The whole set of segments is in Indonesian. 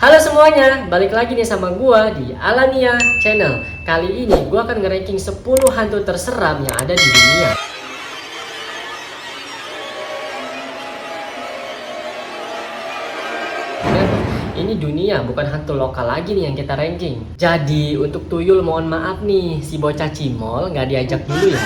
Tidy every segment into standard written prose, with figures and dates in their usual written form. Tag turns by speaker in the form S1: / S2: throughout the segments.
S1: Halo semuanya, balik lagi nih sama gua di Alania Channel. Kali ini gua akan nge-ranking 10 hantu terseram yang ada di dunia. Dan ini dunia, bukan hantu lokal lagi nih yang kita ranking. Jadi untuk tuyul mohon maaf nih, si bocah cimol nggak diajak dulu ya.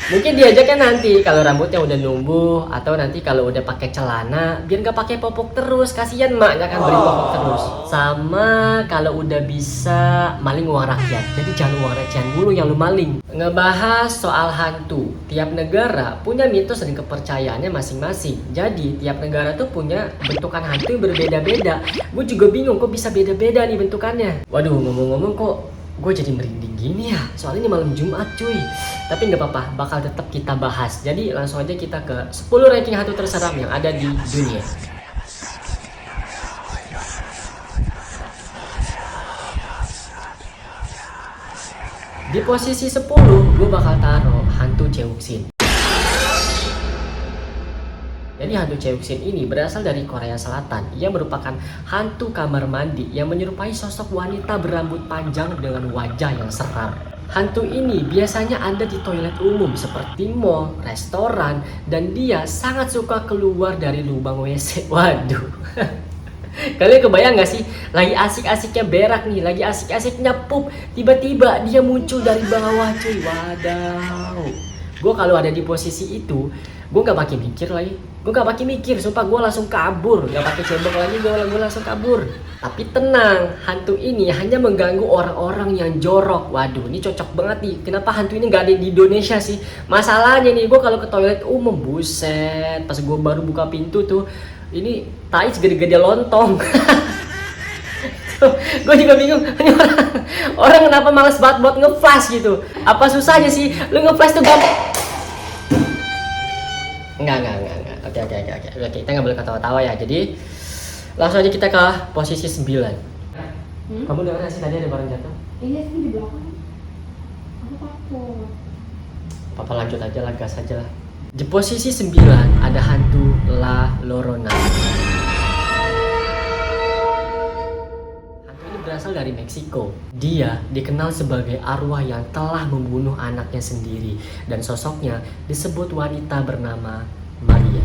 S1: Mungkin diajaknya nanti kalau rambutnya udah numbuh atau nanti kalau udah pakai celana, biar nggak pakai popok terus. Kasihan maknya kan beli popok terus. Sama kalau udah bisa maling uang rakyat. Jadi jangan uang recehan dulu yang lu maling. Ngebahas soal hantu. Tiap negara punya mitos dan kepercayaannya masing-masing. Jadi tiap negara tuh punya bentukan hantu yang berbeda-beda. Gue juga bingung kok bisa beda-beda nih bentukannya. Waduh, ngomong-ngomong kok gue jadi merinding gini ya, soalnya ini malam Jumat cuy. Tapi nggak apa-apa, bakal tetap kita bahas. Jadi langsung aja kita ke 10 ranking hantu terseram yang ada di dunia. Di posisi 10 gue bakal taruh hantu Cheuxin. Jadi hantu Cheuxin ini berasal dari Korea Selatan. Ia merupakan hantu kamar mandi yang menyerupai sosok wanita berambut panjang dengan wajah yang seram. Hantu ini biasanya ada di toilet umum seperti mall, restoran, dan dia sangat suka keluar dari lubang WC. Waduh. Kalian kebayang gak sih? Lagi asik-asiknya berak nih, lagi asik-asiknya pup, tiba-tiba dia muncul dari bawah cuy. Wadaw. Gue kalau ada di posisi itu, gue gak pakai mikir lagi. Gue gak pakai mikir, sumpah gue langsung kabur. Gak pakai cebok lagi, gue langsung kabur. Tapi tenang, hantu ini hanya mengganggu orang-orang yang jorok. Waduh, ini cocok banget nih. Kenapa hantu ini gak ada di Indonesia sih? Masalahnya nih, gue kalau ke toilet umum, buset. Pas gue baru buka pintu tuh, ini tai segede-gede lontong. Gue juga bingung, ini orang kenapa males banget buat nge-flash gitu. Apa susahnya sih? Lu nge-flash tuh gampang. Enggak. Oke, kita nggak boleh ketawa-tawa ya. Jadi langsung aja kita ke posisi 9. Kamu dengar sih tadi ada barang jatuh?
S2: Iya sih di belakang. Aku takut.
S1: Papa lanjut aja lah, gas aja lah. Di posisi 9 ada hantu La Llorona. Hantu ini berasal dari Meksiko. Dia dikenal sebagai arwah yang telah membunuh anaknya sendiri dan sosoknya disebut wanita bernama Maria.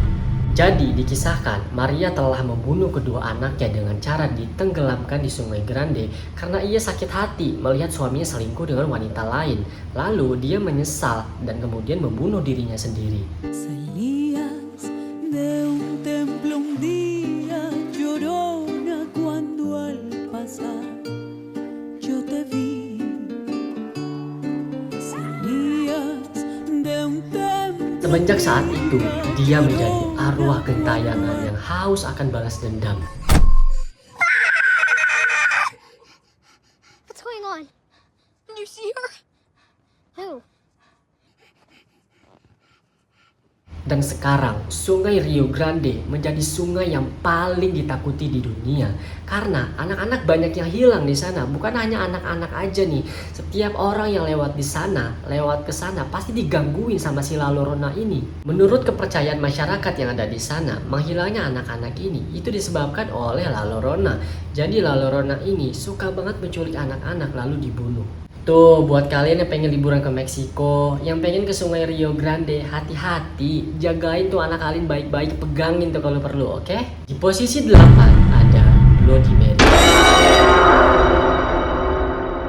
S1: Jadi dikisahkan Maria telah membunuh kedua anaknya dengan cara ditenggelamkan di Sungai Grande karena ia sakit hati melihat suaminya selingkuh dengan wanita lain. Lalu dia menyesal dan kemudian membunuh dirinya sendiri.
S3: Salías de un templo un día, llorona, cuando al pasar yo te vi. Salías de un templo.
S1: Semenjak saat itu, dia menjadi arwah gentayangan yang haus akan balas dendam.
S2: What's going on? Did you see her? Who?
S1: Dan sekarang sungai Rio Grande menjadi sungai yang paling ditakuti di dunia karena anak-anak banyak yang hilang di sana. Bukan hanya anak-anak aja nih, setiap orang yang lewat di sana, lewat ke sana pasti digangguin sama si La Llorona ini. Menurut kepercayaan masyarakat yang ada di sana, menghilangnya anak-anak ini itu disebabkan oleh La Llorona. Jadi La Llorona ini suka banget menculik anak-anak lalu dibunuh. Tuh, buat kalian yang pengen liburan ke Meksiko, yang pengen ke sungai Rio Grande, hati-hati, jagain tuh anak kalian baik-baik, pegangin tuh kalau perlu, oke? Di posisi 8 ada Bloody Mary.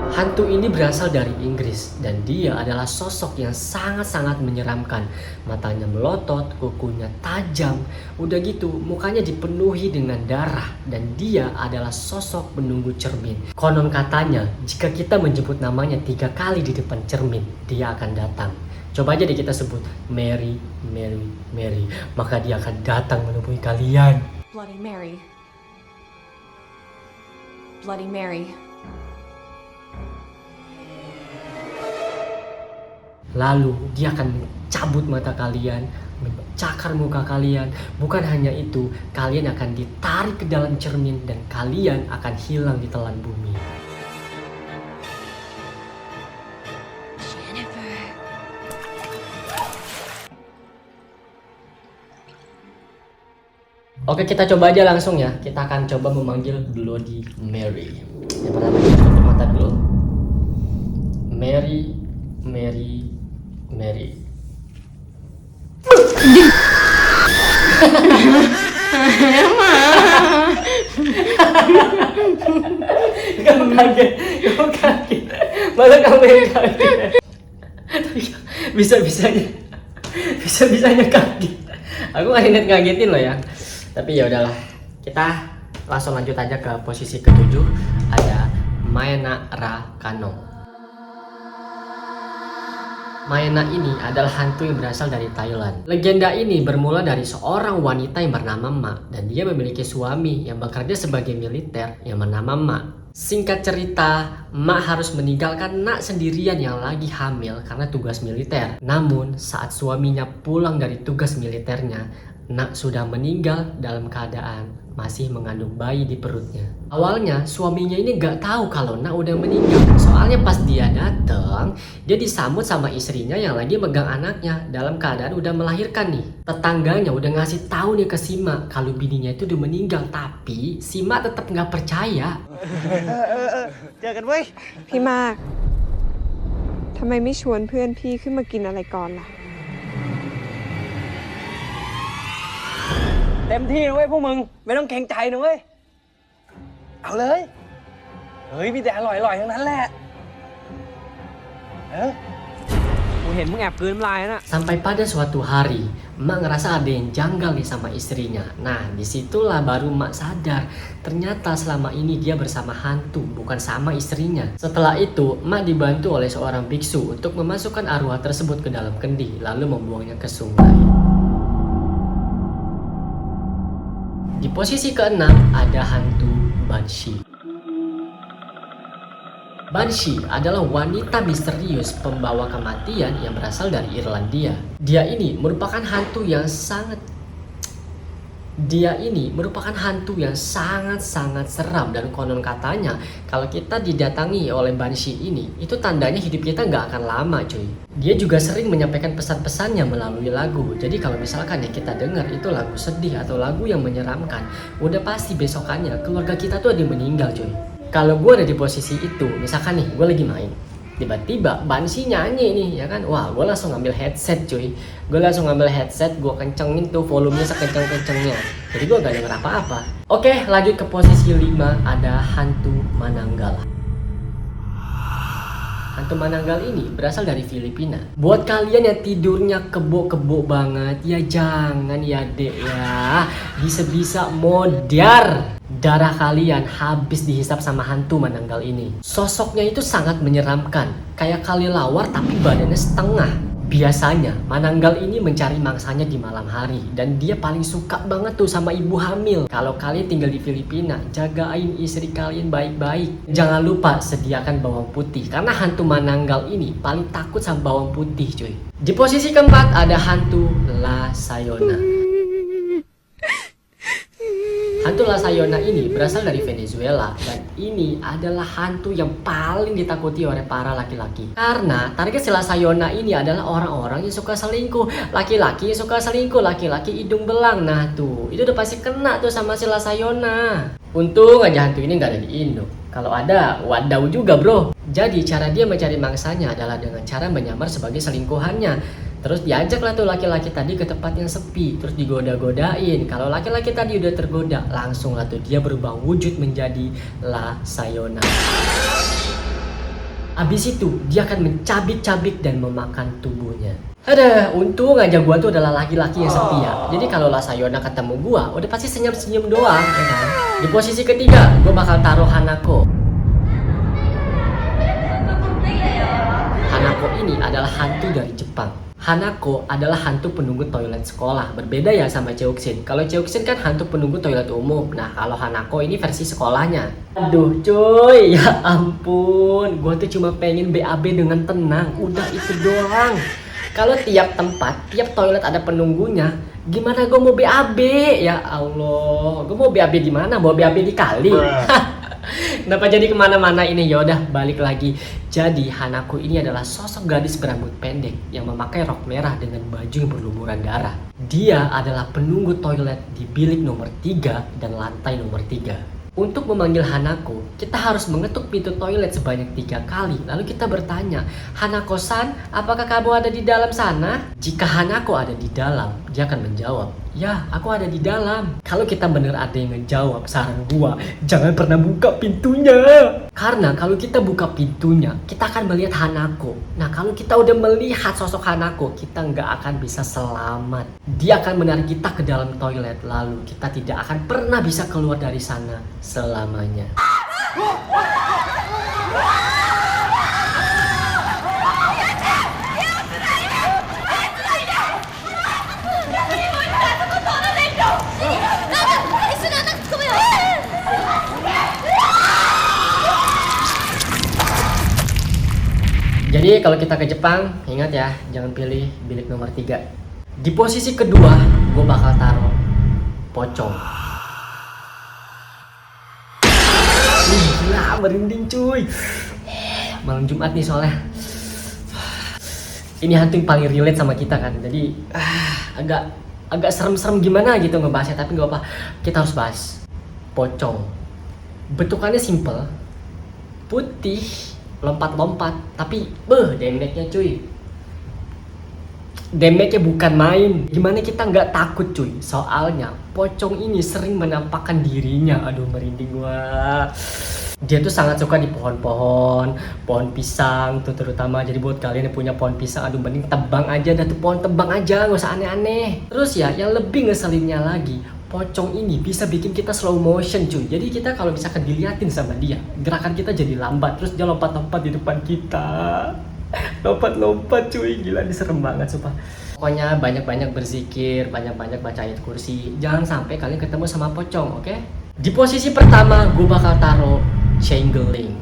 S1: Hantu ini berasal dari Inggris dan dia adalah sosok yang sangat-sangat menyeramkan. Matanya melotot, kukunya tajam, udah gitu mukanya dipenuhi dengan darah dan dia adalah sosok penunggu cermin. Konon katanya jika kita menyebut namanya 3 kali di depan cermin, dia akan datang. Coba aja deh kita sebut Mary, Mary, Mary, maka dia akan datang menemui kalian.
S3: Bloody Mary. Bloody Mary.
S1: Lalu dia akan mencabut mata kalian, mencakar muka kalian. Bukan hanya itu, kalian akan ditarik ke dalam cermin dan kalian akan hilang di telan bumi.
S2: Jennifer.
S1: Oke, kita coba aja langsung ya. Kita akan coba memanggil Bloody Mary. Yang pertama kita tutup mata dulu. Mary, Mary, Mary. Kamu kaget, kamu kaget. Malah kamu yang kaget. Bisa-bisanya kaget. Aku nggak inget ngagetin loh ya. Tapi ya udahlah. Kita langsung lanjut aja ke posisi ketujuh. Ada Maena Rakano. Maena ini adalah hantu yang berasal dari Thailand. Legenda ini bermula dari seorang wanita yang bernama Ma, dan dia memiliki suami yang bekerja sebagai militer yang bernama Ma. Singkat cerita, Ma harus meninggalkan Nak sendirian yang lagi hamil karena tugas militer. Namun, saat suaminya pulang dari tugas militernya, Nak sudah meninggal dalam keadaan masih mengandung bayi di perutnya. Awalnya suaminya ini gak tahu kalau Nak udah meninggal. Soalnya pas dia datang, dia disambut sama istrinya yang lagi megang anaknya dalam keadaan udah melahirkan nih. Tetangganya udah ngasih tahu nih ke Sima kalau bininya itu udah meninggal, tapi Sima tetap nggak percaya.
S4: เจอกันเว้ย
S5: พี่มาก ทำไมไม่ชวนเพื่อนพี่ขึ้นมากินอะไรก่อนล่ะ
S4: เต็มที่นะเว้ยพวกมึง ไม่ต้องเกรงใจนะเว้ย เอาเลย เฮ้ยมีแต่อร่อยๆทั้งนั้นแหละกูเห็นมึงแอบกลืนน้ำลายนะ
S1: Sampai pada suatu hari, Mak ngerasa ada yang janggal nih sama istrinya. Nah, disitulah baru Mak sadar. Ternyata selama ini dia bersama hantu, bukan sama istrinya. Setelah itu, Mak dibantu oleh seorang biksu untuk memasukkan arwah tersebut ke dalam kendi, lalu membuangnya ke sungai. Di posisi keenam ada hantu Banshee. Banshee adalah wanita misterius pembawa kematian yang berasal dari Irlandia. Dia ini merupakan hantu yang sangat seram, dan konon katanya kalau kita didatangi oleh Banshee ini, itu tandanya hidup kita nggak akan lama cuy. Dia juga sering menyampaikan pesan-pesannya melalui lagu. Jadi kalau misalkan ya kita dengar itu lagu sedih atau lagu yang menyeramkan, udah pasti besokannya keluarga kita tuh ada yang meninggal cuy. Kalau gue ada di posisi itu, misalkan nih gue lagi main, tiba-tiba Banshee nyanyi nih ya kan, wah gue langsung ngambil headset cuy. Gue langsung ngambil headset, gue kencengin tuh volumenya sekenceng-kencengnya, jadi gue gak denger apa-apa. Oke, lanjut ke posisi 5, ada hantu Mananggala. Hantu Mananggala ini berasal dari Filipina. Buat kalian yang tidurnya kebo-kebo banget, ya jangan ya dek ya, bisa-bisa modar. Darah kalian habis dihisap sama hantu Mananggala ini. Sosoknya itu sangat menyeramkan, kayak kelelawar tapi badannya setengah. Biasanya Mananggala ini mencari mangsanya di malam hari, dan dia paling suka banget tuh sama ibu hamil. Kalau kalian tinggal di Filipina, jagain istri kalian baik-baik. Jangan lupa sediakan bawang putih, karena hantu Mananggala ini paling takut sama bawang putih cuy. Di posisi keempat ada hantu La Sayona. Hantu La Sayona ini berasal dari Venezuela, dan ini adalah hantu yang paling ditakuti oleh para laki-laki. Karena target si La Sayona ini adalah orang-orang yang suka selingkuh, laki-laki yang suka selingkuh, laki-laki hidung belang. Nah tuh, itu udah pasti kena tuh sama si La Sayona. Untung aja hantu ini nggak ada di Indo. Kalau ada, wadaw juga bro. Jadi cara dia mencari mangsanya adalah dengan cara menyamar sebagai selingkuhannya. Terus diajaklah tuh laki-laki tadi ke tempat yang sepi, terus digoda-godain. Kalau laki-laki tadi udah tergoda, langsung lah tuh dia berubah wujud menjadi La Sayona. Abis itu dia akan mencabik-cabik dan memakan tubuhnya. Ada, untung aja gua tuh adalah laki-laki yang setia. Jadi kalau La Sayona ketemu gua, udah pasti senyum-senyum doang, ya kan? Di posisi ketiga, gua bakal taruh Hanako. Hanako ini adalah hantu dari Jepang. Hanako adalah hantu penunggu toilet sekolah. Berbeda ya sama Cheuxin. Kalau Cheuxin kan hantu penunggu toilet umum. Nah kalau Hanako ini versi sekolahnya. Aduh cuy, ya ampun. Gua tuh cuma pengen BAB dengan tenang. Udah itu doang. Kalau tiap tempat, tiap toilet ada penunggunya, gimana gue mau BAB? Ya Allah, gue mau BAB di mana? Mau BAB di kali? Kenapa jadi kemana-mana ini? Yaudah, balik lagi. Jadi Hanako ini adalah sosok gadis berambut pendek yang memakai rok merah dengan baju yang berlumuran darah. Dia adalah penunggu toilet di bilik nomor 3 dan lantai nomor 3. Untuk memanggil Hanako, kita harus mengetuk pintu toilet sebanyak 3 kali. Lalu kita bertanya, Hanako-san, apakah kamu ada di dalam sana? Jika Hanako ada di dalam, dia akan menjawab, ya, aku ada di dalam. Kalau kita bener ada yang ngejawab, saran gua, jangan pernah buka pintunya. Karena kalau kita buka pintunya, kita akan melihat Hanako. Nah, kalau kita udah melihat sosok Hanako, kita nggak akan bisa selamat. Dia akan menarik kita ke dalam toilet, lalu kita tidak akan pernah bisa keluar dari sana selamanya. Jadi kalau kita ke Jepang, ingat ya, jangan pilih bilik nomor 3. Di posisi kedua, gue bakal taruh pocong. Gila, merinding cuy. Malam Jumat nih soalnya. Ini hantu yang paling relate sama kita kan. Jadi agak serem-serem gimana gitu ngebahasnya, tapi gak apa, kita harus bahas. Pocong. Bentukannya simple, putih, lompat-lompat, tapi damage-nya cuy. Damage-nya bukan main. Gimana kita nggak takut cuy? Soalnya pocong ini sering menampakkan dirinya. Aduh, merinding gua. Dia tuh sangat suka di pohon-pohon, pohon pisang tuh terutama. Jadi buat kalian yang punya pohon pisang, aduh mending tebang aja, dah tuh pohon tebang aja, nggak usah aneh-aneh. Terus ya, yang lebih ngeselinnya lagi, pocong ini bisa bikin kita slow motion cuy. Jadi kita kalau misalkan diliatin sama dia, gerakan kita jadi lambat. Terus dia lompat-lompat di depan kita. Lompat-lompat cuy, gila, ini serem banget sumpah. Pokoknya banyak-banyak berzikir, banyak-banyak baca ayat kursi. Jangan sampai kalian ketemu sama pocong, oke? Di posisi pertama gue bakal taruh Changeling.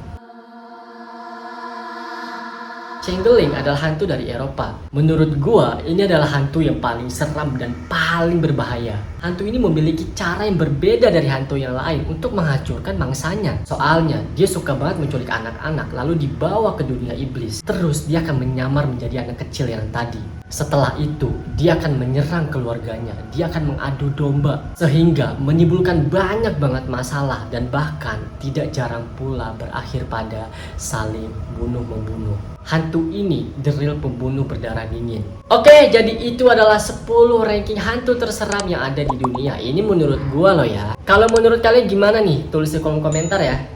S1: Changeling adalah hantu dari Eropa. Menurut gua, ini adalah hantu yang paling seram dan paling berbahaya. Hantu ini memiliki cara yang berbeda dari hantu yang lain untuk menghancurkan mangsanya. Soalnya, dia suka banget menculik anak-anak lalu dibawa ke dunia iblis. Terus dia akan menyamar menjadi anak kecil yang tadi. Setelah itu, dia akan menyerang keluarganya. Dia akan mengadu domba sehingga menimbulkan banyak banget masalah dan bahkan tidak jarang pula berakhir pada saling bunuh-membunuh. Hantu ini the real pembunuh berdarah dingin. Oke, jadi itu adalah 10 ranking hantu terseram yang ada di dunia. Ini menurut gua loh ya. Kalau menurut kalian gimana nih? Tulis di kolom komentar ya.